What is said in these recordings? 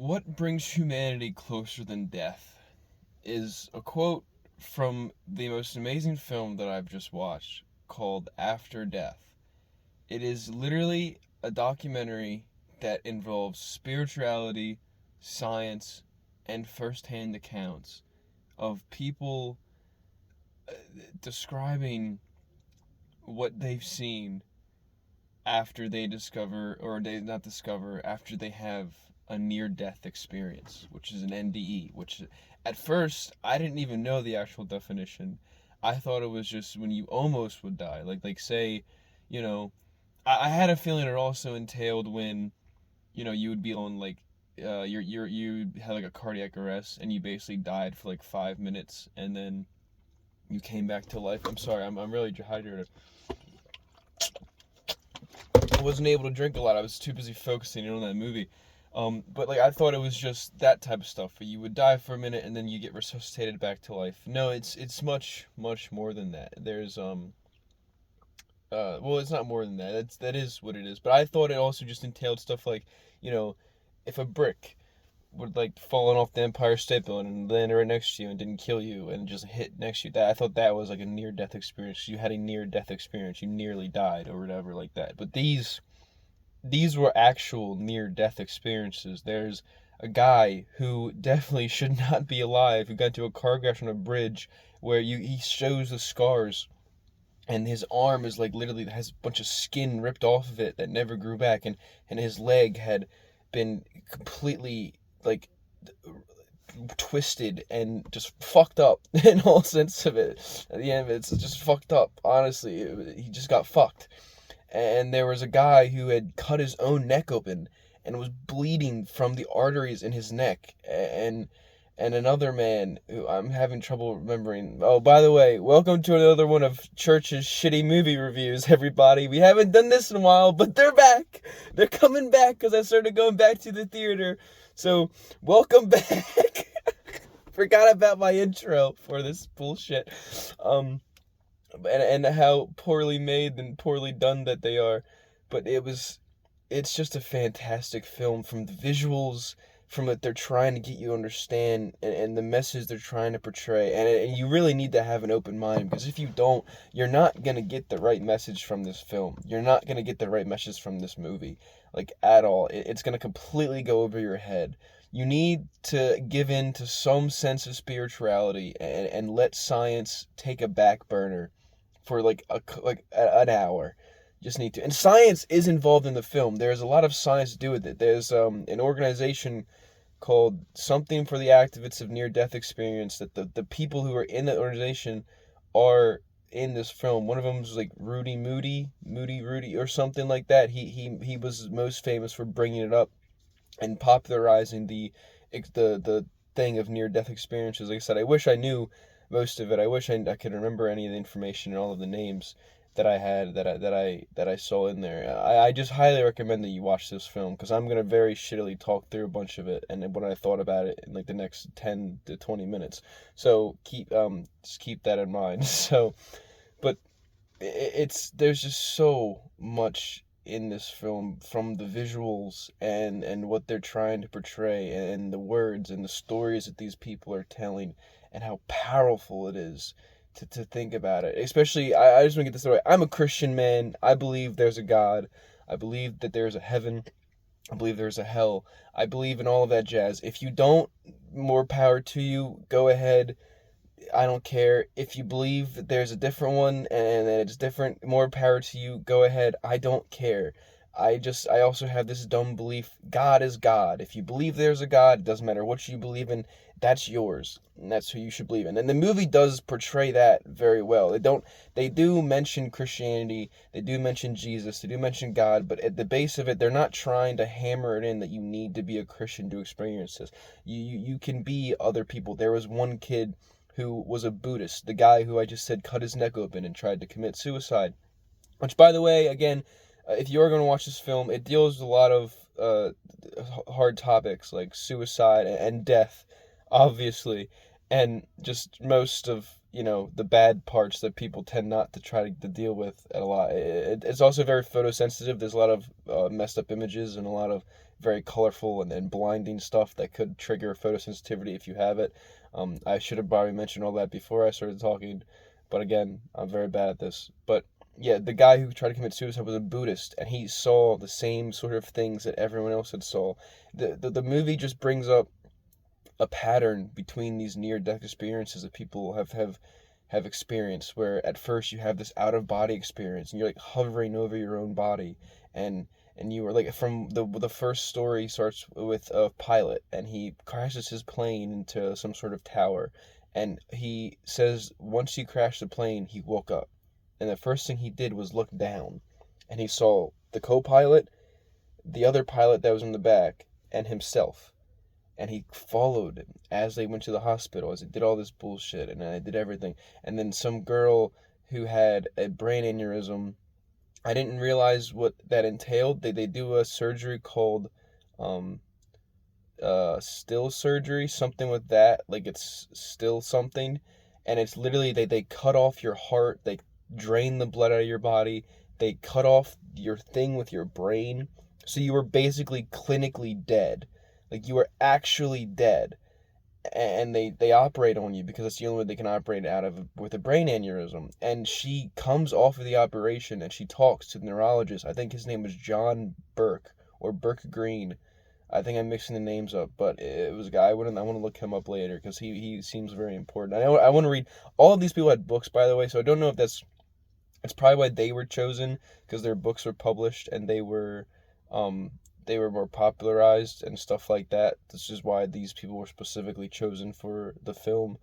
What brings humanity closer than death is a quote from the most amazing film that I've just watched called After Death. It is literally a documentary that involves spirituality, science, and firsthand accounts of people uh, describing what they've seen after they discover, or they not discover, after they have a near death experience, which is an NDE, which at first I didn't even know the actual definition. I thought it was just when you almost would die. Like say, you know, I had a feeling it also entailed when, you would be on like you had like a cardiac arrest and you basically died for like 5 minutes and then you came back to life. I'm sorry, I'm really dehydrated. I wasn't able to drink a lot. I was too busy focusing in on that movie. But like I thought it was just that type of stuff. Where you would die for a minute and then you get resuscitated back to life. No, it's much more than that. There's well, it's not more than that. That is what it is. But I thought it also just entailed stuff like, you know, if a brick would like fallen off the Empire State Building and landed right next to you and didn't kill you and just hit next to you. That I thought that was like a near death experience. You had a near death experience. You nearly died or whatever like that. But these were actual near death experiences. There's a guy who definitely should not be alive who got into a car crash on a bridge where he shows the scars and his arm is like literally has a bunch of skin ripped off of it that never grew back, and his leg had been completely like twisted and just fucked up in all sense of it. At the end of it, it's just fucked up. Honestly, he just got fucked. And there was a guy who had cut his own neck open and was bleeding from the arteries in his neck. And another man who I'm having trouble remembering. Oh, by the way, welcome to another one of Church's shitty movie reviews, everybody. We haven't done this in a while, but they're back. They're coming back because I started going back to the theater. So, welcome back. Forgot about my intro for this bullshit. And how poorly made and poorly done that they are. But it's just a fantastic film from the visuals, from what they're trying to get you to understand, and the message they're trying to portray. And you really need to have an open mind, because if you don't, you're not going to get the right message from this film. You're not going to get the right message from this movie, like at all. It's going to completely go over your head. You need to give in to some sense of spirituality and let science take a back burner for an hour. Just need to. And science is involved in the film. There's a lot of science to do with it. There's an organization called Something for the Activists of Near Death Experience, that the people who are in that organization are in this film. One of them is like Moody Rudy or something like that. He was most famous for bringing it up and popularizing the thing of near death experiences. Like I said, I wish I knew most of it. I wish I could remember any of the information and all of the names that I had that I saw in there. I just highly recommend that you watch this film, because I'm gonna very shittily talk through a bunch of it and what I thought about it in like the next 10 to 20 minutes. So just keep that in mind. So, but it's there's just so much in this film, from the visuals and what they're trying to portray, and the words and the stories that these people are telling, and how powerful it is to think about it. Especially, I just want to get this right. I'm a Christian man. I believe there's a God. I believe that there's a heaven. I believe there's a hell. I believe in all of that jazz. If you don't, more power to you. Go ahead. I don't care. If you believe that there's a different one and that it's different, more power to you. Go ahead. I don't care. I also have this dumb belief: God is God. If you believe there's a God, it doesn't matter what you believe in, that's yours. And that's who you should believe in. And the movie does portray that very well. They do mention Christianity, they do mention Jesus, they do mention God, but at the base of it, they're not trying to hammer it in that you need to be a Christian to experience this. You can be other people. There was one kid who was a Buddhist, the guy who I just said cut his neck open and tried to commit suicide. Which, by the way, again, if you are going to watch this film, it deals with a lot of hard topics like suicide and death, obviously, and just most of the bad parts that people tend not to try to deal with a lot. It's also very photosensitive. There's a lot of messed up images and a lot of very colorful and blinding stuff that could trigger photosensitivity if you have it. I should have probably mentioned all that before I started talking, but again, I'm very bad at this. But yeah, the guy who tried to commit suicide was a Buddhist, and he saw the same sort of things that everyone else had saw. The movie just brings up a pattern between these near-death experiences that people have experienced, where at first you have this out-of-body experience and you're like hovering over your own body, and you were like, from the first story starts with a pilot and he crashes his plane into some sort of tower, and he says once he crashed the plane he woke up, and the first thing he did was look down, and he saw the co-pilot, the other pilot that was in the back, and himself, and he followed him as they went to the hospital, as they did all this bullshit, and they did everything. And then some girl who had a brain aneurysm, I didn't realize what that entailed. They do a surgery called um still surgery, something with that, like it's still something, and it's literally they cut off your heart, they drain the blood out of your body, they cut off your thing with your brain, so you were basically clinically dead, like you were actually dead, and they operate on you because it's the only way they can operate out of with a brain aneurysm. And she comes off of the operation and she talks to the neurologist. I think his name was John Burke or Burke Green. I think I'm mixing the names up, but it was a guy. I want to look him up later because he seems very important. I want to read. All of these people had books, by the way, so I don't know if it's probably why they were chosen, because their books were published and they were more popularized and stuff like that. This is why these people were specifically chosen for the film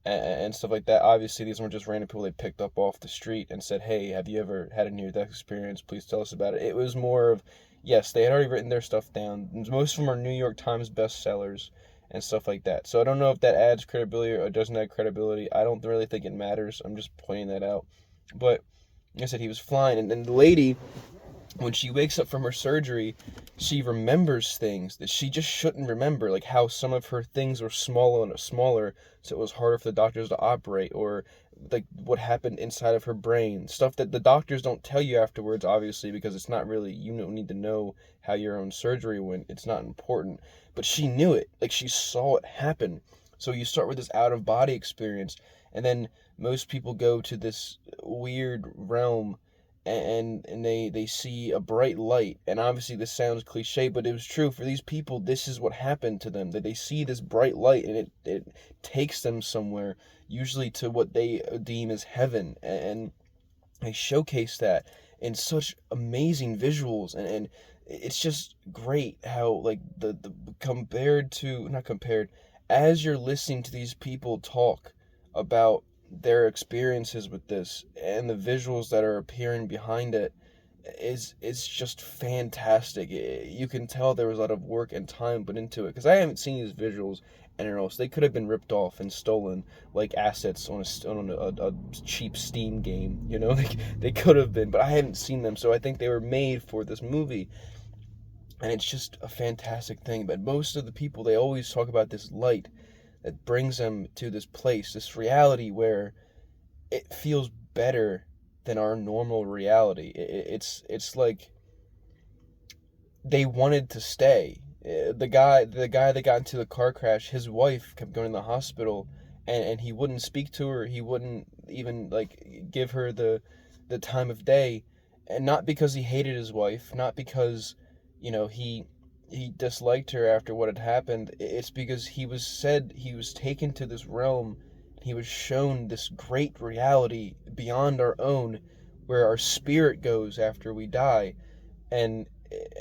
and stuff like that. Obviously, these weren't just random people they picked up off the street and said, "Hey, have you ever had a near-death experience? Please tell us about it." It was more of, yes, they had already written their stuff down. Most of them are New York Times bestsellers and stuff like that. So I don't know if that adds credibility or doesn't add credibility. I don't really think it matters. I'm just pointing that out. But like I said, he was flying, and then the lady, when she wakes up from her surgery, she remembers things that she just shouldn't remember, like how some of her things were smaller, so it was harder for the doctors to operate, or like what happened inside of her brain, stuff that the doctors don't tell you afterwards, obviously, because it's not really, you don't need to know how your own surgery went, it's not important, but she knew it, like she saw it happen. So you start with this out of body experience, and then most people go to this weird realm, and they see a bright light, and obviously this sounds cliche, but it was true for these people. This is what happened to them, that they see this bright light, and it takes them somewhere, usually to what they deem as heaven, and they showcase that in such amazing visuals, and it's just great how, like, the compared to, not compared, as you're listening to these people talk about their experiences with this and the visuals that are appearing behind it, is just fantastic. You can tell there was a lot of work and time put into it, because I haven't seen these visuals anywhere else. They could have been ripped off and stolen like assets on a cheap Steam game, you know. They could have been, but I haven't seen them, so I think they were made for this movie, and it's just a fantastic thing. But most of the people, they always talk about this light that brings them to this place, this reality where it feels better than our normal reality. It's like they wanted to stay. The guy that got into the car crash, his wife kept going to the hospital, and he wouldn't speak to her. He wouldn't even like give her the time of day, and not because he hated his wife, not because, he disliked her after what had happened. It's because he was taken to this realm. He was shown this great reality beyond our own, where our spirit goes after we die, and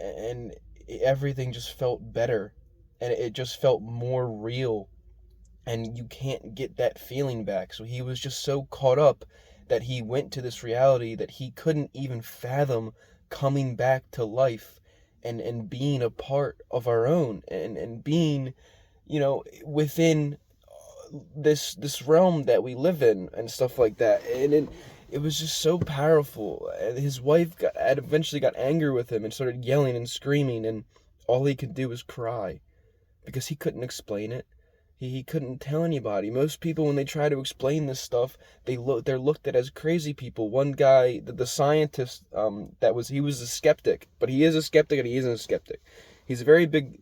and everything just felt better, and it just felt more real, and you can't get that feeling back. So he was just so caught up that he went to this reality that he couldn't even fathom coming back to life, and being a part of our own, and being, within this realm that we live in and stuff like that. And it was just so powerful. And his wife had eventually got angry with him and started yelling and screaming, and all he could do was cry because he couldn't explain it. He couldn't tell anybody. Most people, when they try to explain this stuff, they're looked at as crazy people. One guy, the scientist, he was a skeptic, but he is a skeptic and he isn't a skeptic. He's a very big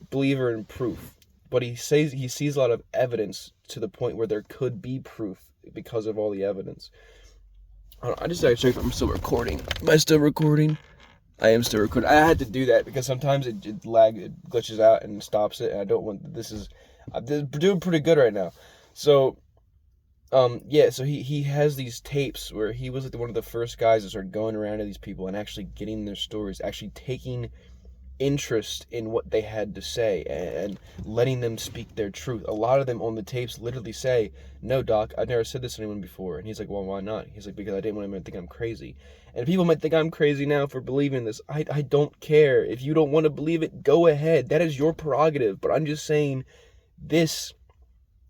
believer in proof, but he says he sees a lot of evidence to the point where there could be proof because of all the evidence. I just gotta check if I'm still recording. Am I still recording? I am still recording. I had to do that because sometimes it glitches out and stops it, and I don't want. I'm doing pretty good right now. So, yeah. So he has these tapes where he was like one of the first guys that started going around to these people and actually getting their stories, actually taking interest in what they had to say and letting them speak their truth. A lot of them on the tapes literally say, "No, doc, I've never said this to anyone before." And he's like, "Well, why not?" He's like, "Because I didn't want anyone to think I'm crazy." And people might think I'm crazy now for believing this. I don't care. If you don't want to believe it, go ahead. That is your prerogative. But I'm just saying this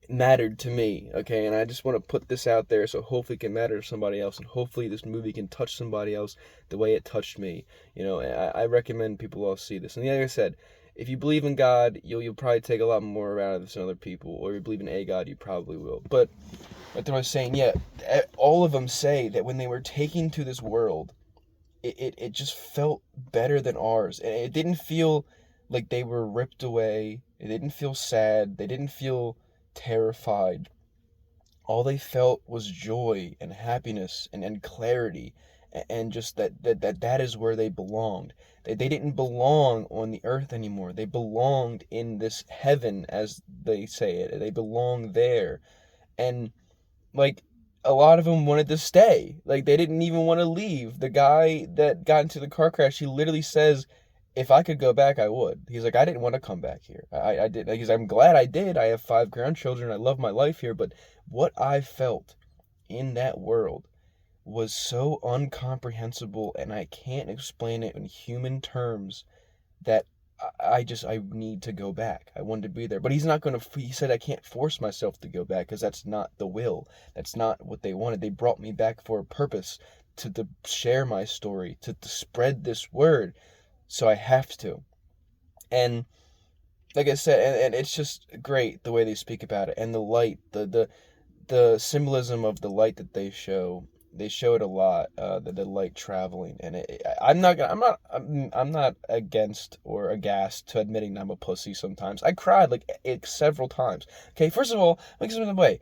mattered to me, okay? And I just want to put this out there so hopefully it can matter to somebody else, and hopefully this movie can touch somebody else the way it touched me. I recommend people all see this. And like I said, if you believe in God, you'll probably take a lot more out of this than other people. Or if you believe in a God, you probably will. But like I was saying, yeah, all of them say that when they were taken to this world, it just felt better than ours. And it didn't feel like they were ripped away. It didn't feel sad. They didn't feel terrified. All they felt was joy and happiness and clarity, and just that is where they belonged. They didn't belong on the earth anymore. They belonged in this heaven, as they say it. They belonged there. And like, a lot of them wanted to stay. Like, they didn't even want to leave. The guy that got into the car crash, he literally says, if I could go back, I would. He's like, I didn't want to come back here. I did. Like, I'm glad I did. I have 5 grandchildren. I love my life here. But what I felt in that world was so incomprehensible, and I can't explain it in human terms, that I need to go back. I wanted to be there. But he's not going to, he said I can't force myself to go back because that's not the will. That's not what they wanted. They brought me back for a purpose, to share my story, to spread this word. So I have to. And like I said, and it's just great the way they speak about it, and the light, the symbolism of the light that they show. They show it a lot, the light traveling, and I'm not against or aghast to admitting I'm a pussy sometimes. I cried like several times. Okay, first of all, let me get something away.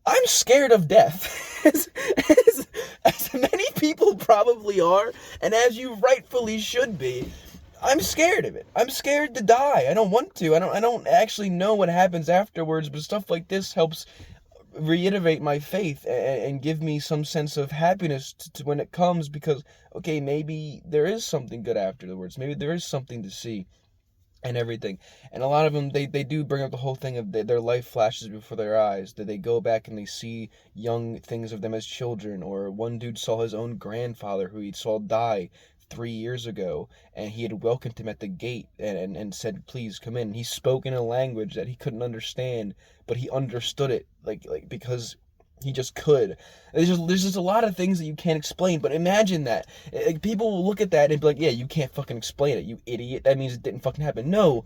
I'm scared of death, as many people probably are, and as you rightfully should be. I'm scared of it. I'm scared to die. I don't want to. I don't actually know what happens afterwards, but stuff like this helps reiterate my faith and give me some sense of happiness to when it comes, because okay, maybe there is something good afterwards. Maybe there is something to see and everything. And a lot of them, they do bring up the whole thing of their life flashes before their eyes, that they go back and they see young things of them as children. Or one dude saw his own grandfather who he saw die 3 years ago, and he had welcomed him at the gate and said, please come in. He spoke in a language that he couldn't understand, but he understood it, like because he just could. There's just a lot of things that you can't explain, but imagine that. Like, people will look at that and be like, yeah, you can't fucking explain it, you idiot. That means it didn't fucking happen. No.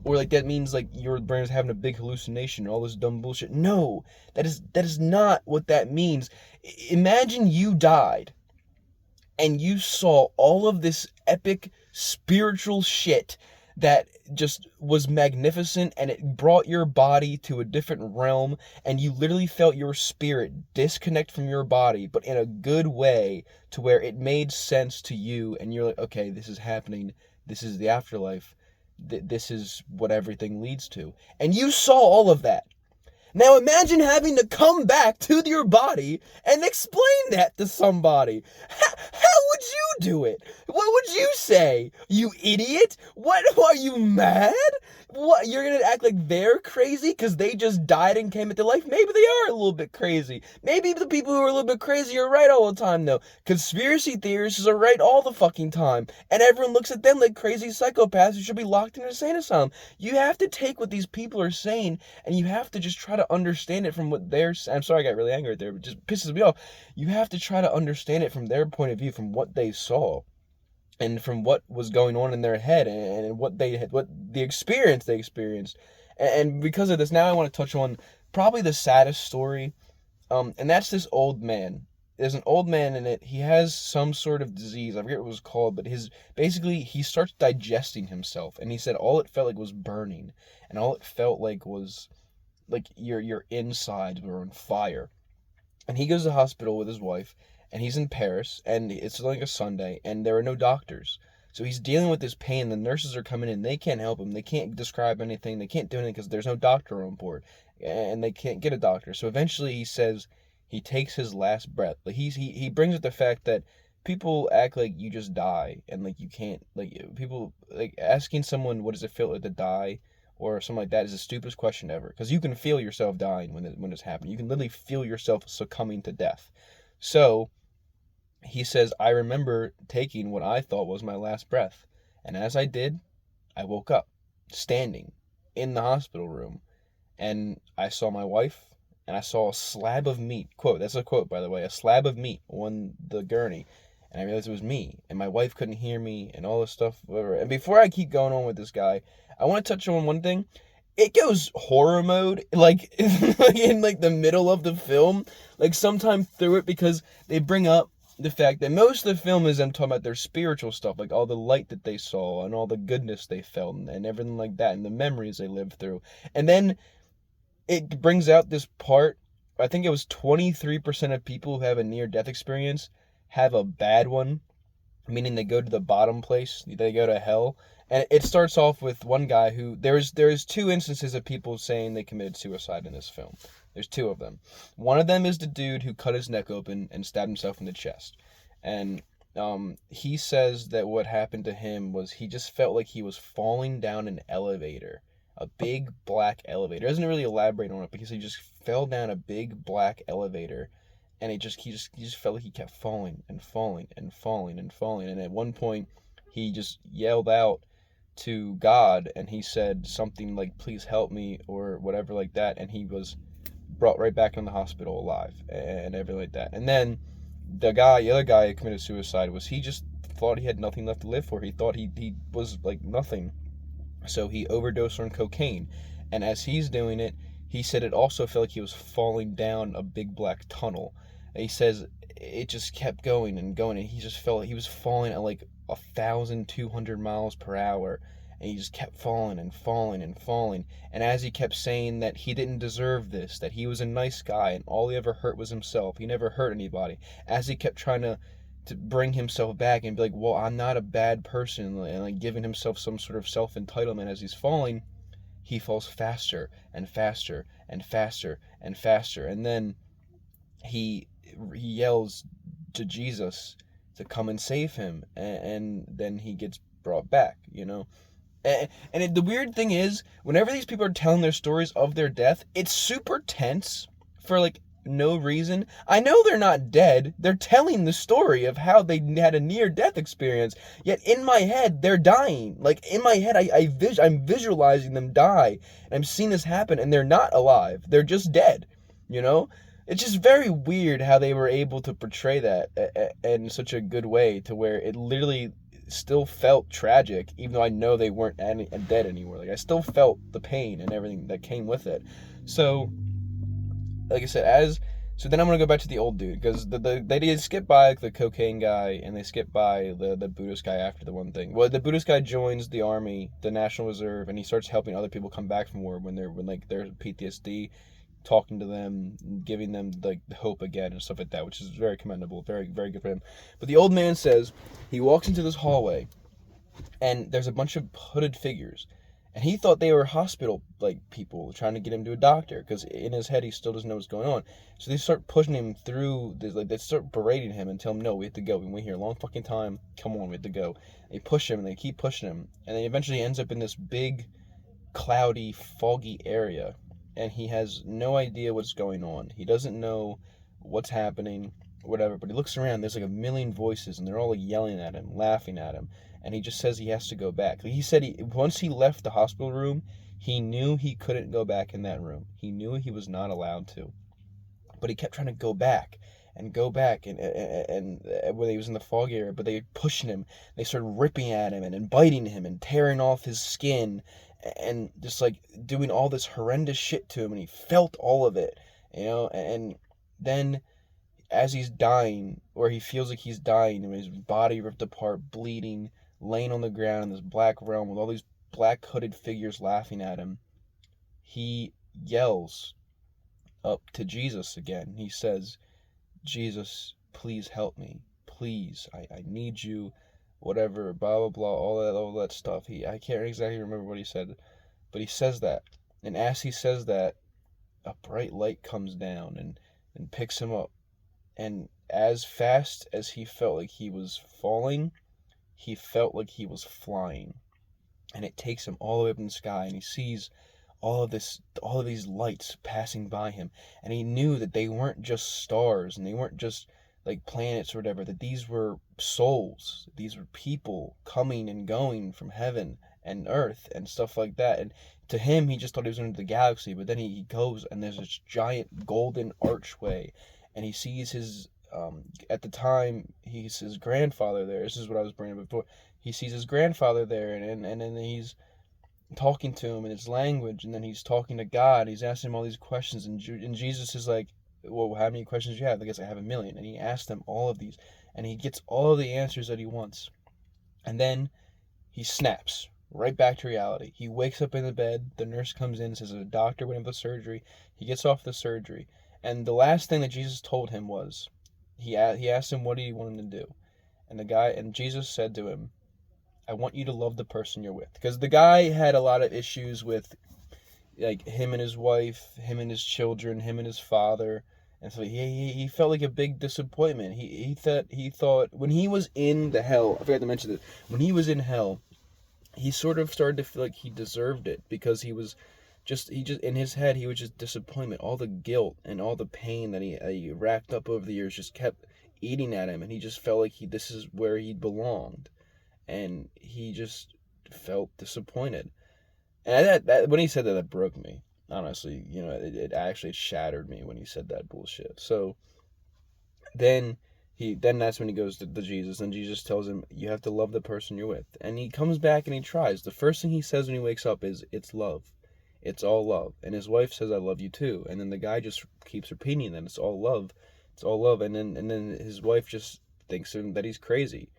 Or like, that means like your brain is having a big hallucination or all this dumb bullshit. No. That is not what that means. Imagine you died and you saw all of this epic spiritual shit that just was magnificent, and it brought your body to a different realm, and you literally felt your spirit disconnect from your body, but in a good way, to where it made sense to you, and you're like, okay, this is happening, this is the afterlife, this is what everything leads to. And you saw all of that. Now imagine having to come back to your body and explain that to somebody. How would you do it? What would you say? You idiot? What, are you mad? What, you're gonna act like they're crazy because they just died and came into life? Maybe they are a little bit crazy. Maybe the people who are a little bit crazy are right all the time, though. Conspiracy theorists are right all the fucking time. And everyone looks at them like crazy psychopaths who should be locked in an insane asylum. You have to take what these people are saying, and you have to just try to understand it from what they're saying. I'm sorry I got really angry right there, but it just pisses me off. You have to try to understand it from their point of view, from what they saw, and from what was going on in their head, and what they had, what the experience they experienced. And because of this, now I want to touch on probably the saddest story, and that's this old man. there's an old man in it. He has some sort of disease. I forget what it was called, but basically he starts digesting himself, and he said all it felt like was burning, and all it felt like was like your insides were on fire. And he goes to the hospital with his wife, and he's in Paris, and it's like a Sunday, and there are no doctors. So he's dealing with this pain. The nurses are coming in. They can't help him. They can't describe anything. They can't do anything because there's no doctor on board, and they can't get a doctor. So eventually, he says he takes his last breath. Like he brings up the fact that people act like you just die, and like you can't, like people like asking someone what does it feel like to die or something like that is the stupidest question ever, because you can feel yourself dying when it's happening. You can literally feel yourself succumbing to death. So he says, I remember taking what I thought was my last breath, and as I did, I woke up standing in the hospital room, and I saw my wife, and I saw a slab of meat. Quote, that's a quote, by the way, a slab of meat on the gurney. And I realized it was me, and my wife couldn't hear me, and all this stuff, whatever. And before I keep going on with this guy, I want to touch on one thing. It goes horror mode, like in like the middle of the film, like sometime through it, because they bring up the fact that most of the film is them talking about their spiritual stuff, like all the light that they saw and all the goodness they felt and everything like that, and the memories they lived through. And then it brings out this part. I think it was 23% of people who have a near-death experience have a bad one, meaning they go to the bottom place, they go to hell. And it starts off with one guy who there's two instances of people saying they committed suicide in this film. There's two of them. One of them is the dude who cut his neck open and stabbed himself in the chest. And he says that what happened to him was he just felt like he was falling down an elevator, a big black elevator. He doesn't really elaborate on it because he just fell down a big black elevator, and he just felt like he kept falling and falling and falling and falling. And at one point, he just yelled out to God, and he said something like, please help me, or whatever like that, and he was brought right back in the hospital alive, and everything like that. And then the other guy who committed suicide, he just thought he had nothing left to live for. He thought he was like nothing, so he overdosed on cocaine. And as he's doing it, he said it also felt like he was falling down a big black tunnel. And he says it just kept going and going, and he just felt like he was falling at like 1,200 miles per hour, and he just kept falling and falling and falling. And as he kept saying that he didn't deserve this, that he was a nice guy and all he ever hurt was himself, he never hurt anybody, as he kept trying to bring himself back and be like, well, I'm not a bad person, and like giving himself some sort of self-entitlement, as he's falling, he falls faster and faster and faster and faster. And then he yells to Jesus to come and save him, and then he gets brought back, you know. And the weird thing is, whenever these people are telling their stories of their death, it's super tense for like no reason. I know they're not dead. They're telling the story of how they had a near-death experience. Yet in my head, they're dying. Like in my head, I'm visualizing them die. And I'm seeing this happen, and they're not alive. They're just dead. You know? It's just very weird how they were able to portray that in such a good way, to where it literally still felt tragic, even though I know they weren't dead anymore. Like I still felt the pain and everything that came with it. So, like I said, so then I'm gonna go back to the old dude, because they did skip by the cocaine guy, and they skip by the Buddhist guy after the one thing. Well, the Buddhist guy joins the army, the National Reserve, and he starts helping other people come back from war when they're PTSD, talking to them, giving them like the hope again and stuff like that, which is very commendable, very, very good for him. But the old man says he walks into this hallway, and there's a bunch of hooded figures, and he thought they were hospital like people trying to get him to a doctor, because in his head he still doesn't know what's going on. So they start pushing him through this, like they start berating him and tell him, no, we have to go, we've been here a long fucking time, come on, we have to go. And they push him, and they keep pushing him, and then eventually ends up in this big cloudy, foggy area, and he has no idea what's going on. He doesn't know what's happening, whatever, but he looks around, there's like a million voices, and they're all like yelling at him, laughing at him, and he just says he has to go back. He said once he left the hospital room, he knew he couldn't go back in that room. He knew he was not allowed to. But he kept trying to go back, and when he was in the fog area, but they were pushing him. They started ripping at him and biting him and tearing off his skin, and just like doing all this horrendous shit to him, and he felt all of it, you know. And then as he's dying, or he feels like he's dying, and his body ripped apart, bleeding, laying on the ground in this black realm with all these black hooded figures laughing at him, he yells up to Jesus again. He says, Jesus, please help me. Please, I need you, whatever, blah, blah, blah, all that stuff. I can't exactly remember what he said, but he says that. And as he says that, a bright light comes down and picks him up. And as fast as he felt like he was falling, he felt like he was flying. And it takes him all the way up in the sky, and he sees all of these lights passing by him, and he knew that they weren't just stars, and they weren't just like planets or whatever, that these were souls, these were people coming and going from heaven and earth and stuff like that. And to him, he just thought he was into the galaxy, but then he goes, and there's this giant golden archway, and he sees his at the time, he's his grandfather there. This is what I was bringing up before. He sees his grandfather there, and then he's talking to him in his language, and then he's talking to God. He's asking him all these questions, and Jesus is like, well, how many questions do you have? I guess I have 1,000,000. And he asks them all of these, and he gets all of the answers that he wants. And then he snaps right back to reality. He wakes up in the bed. The nurse comes in and says a doctor went in for surgery. He gets off the surgery, and the last thing that Jesus told him was, he asked him what he wanted to do, and Jesus said to him, I want you to love the person you're with. Because the guy had a lot of issues with, like, him and his wife, him and his children, him and his father. And so he felt like a big disappointment. He thought when he was in the hell, I forgot to mention this, when he was in hell, he sort of started to feel like he deserved it, because he just in his head, he was just disappointment. All the guilt and all the pain that he racked up over the years just kept eating at him, and he just felt like this is where he belonged. And he just felt disappointed. And that when he said that, that broke me. Honestly, it actually shattered me when he said that bullshit. So then that's when he goes to Jesus, and Jesus tells him, you have to love the person you're with. And he comes back and he tries. The first thing he says when he wakes up is, it's love. It's all love. And his wife says, I love you too. And then the guy just keeps repeating that it's all love. It's all love. And then his wife just thinks that he's crazy.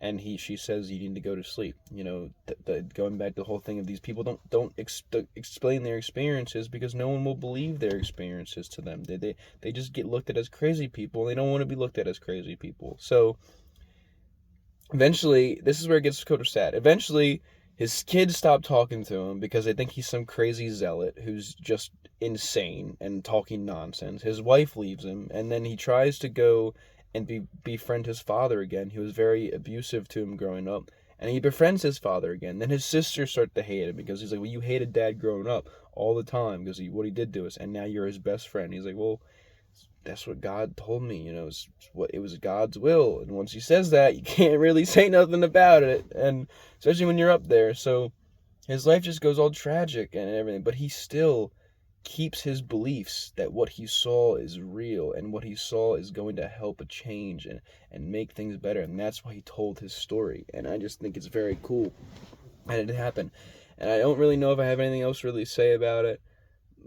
And she says, you need to go to sleep. Going back to the whole thing of these people don't explain their experiences, because no one will believe their experiences to them. They just get looked at as crazy people, and they don't want to be looked at as crazy people. So eventually, this is where it gets kind of sad. Eventually, his kids stop talking to him because they think he's some crazy zealot who's just insane and talking nonsense. His wife leaves him, and then he tries to go and befriend his father again. He was very abusive to him growing up, and he befriends his father again. Then his sisters start to hate him, because he's like, well, you hated Dad growing up all the time because what he did to us, and now you're his best friend. He's like, well, that's what God told me, it was God's will. And once he says that, you can't really say nothing about it, and especially when you're up there. So his life just goes all tragic and everything, but he still keeps his beliefs that what he saw is real, and what he saw is going to help a change and make things better. And that's why he told his story. And I just think it's very cool that it happened. And I don't really know if I have anything else to really say about it,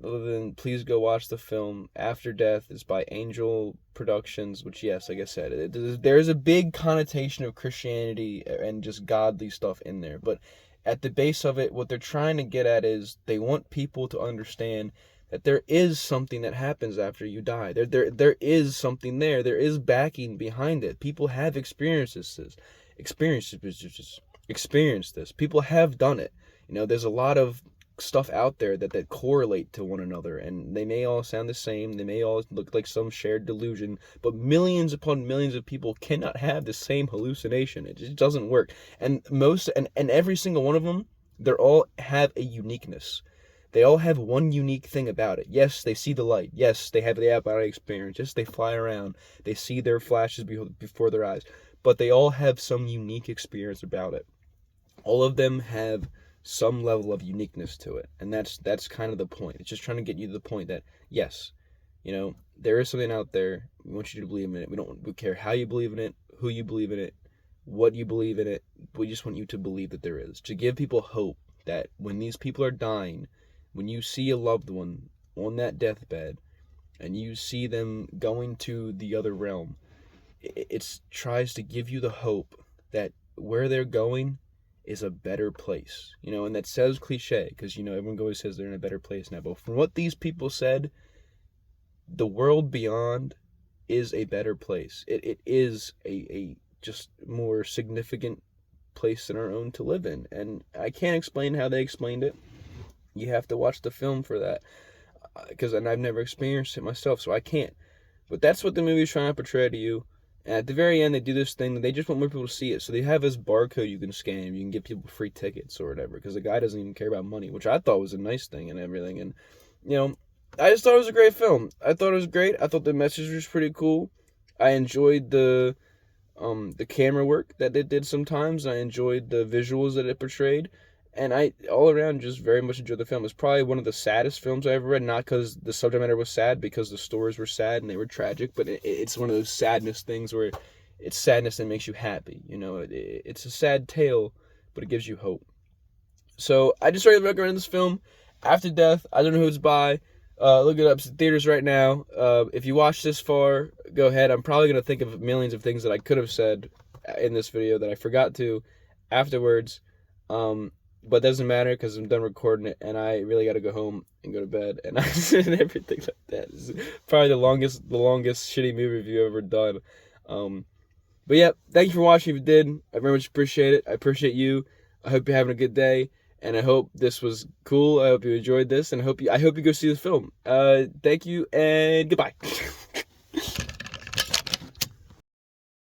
other than please go watch the film. After Death is by Angel Productions, which, yes, like I said, there's a big connotation of Christianity and just godly stuff in there, but at the base of it, what they're trying to get at is they want people to understand that there is something that happens after you die. There is something there. There is backing behind it. People have experienced this. People have done it. There's a lot of stuff out there that correlate to one another, and they may all sound the same, they may all look like some shared delusion, but millions upon millions of people cannot have the same hallucination. It just doesn't work. And every single one of them, they all have a uniqueness. They all have one unique thing about it. Yes, they see the light. Yes, they have the out-of-body experience. Yes, they fly around. They see their flashes before their eyes. But they all have some unique experience about it. All of them have some level of uniqueness to it, and that's kind of the point. It's just trying to get you to the point that, yes, there is something out there. We want you to believe in it. We care how you believe in it, who you believe in it, what you believe in it. We just want you to believe that there is, to give people hope that when these people are dying, when you see a loved one on that deathbed, and you see them going to the other realm, it tries to give you the hope that where they're going is a better place. And that sounds cliche because, everyone always says they're in a better place now. But from what these people said, the world beyond is a better place. It is a just more significant place than our own to live in. And I can't explain how they explained it. You have to watch the film for that. And I've never experienced it myself, so I can't. But that's what the movie's trying to portray to you. And at the very end, they do this thing that they just want more people to see it. So they have this barcode you can scan. You can give people free tickets or whatever. Because the guy doesn't even care about money, which I thought was a nice thing and everything. And, I just thought it was a great film. I thought it was great. I thought the message was pretty cool. I enjoyed the camera work that they did sometimes. I enjoyed the visuals that it portrayed. And I, all around, just very much enjoyed the film. It's probably one of the saddest films I ever read. Not because the subject matter was sad, because the stories were sad and they were tragic. But it's one of those sadness things where it's sadness that makes you happy. It's a sad tale, but it gives you hope. So I just started recommending this film, After Death. I don't know who it's by. Look it up. It's in theaters right now. If you watched this far, go ahead. I'm probably going to think of millions of things that I could have said in this video that I forgot to afterwards. But it doesn't matter because I'm done recording it and I really got to go home and go to bed and everything like that. This is probably the longest shitty movie review I've ever done. But yeah, thank you for watching. If you did, I very much appreciate it. I appreciate you. I hope you're having a good day. And I hope this was cool. I hope you enjoyed this, and I hope you go see this film. Thank you, and goodbye.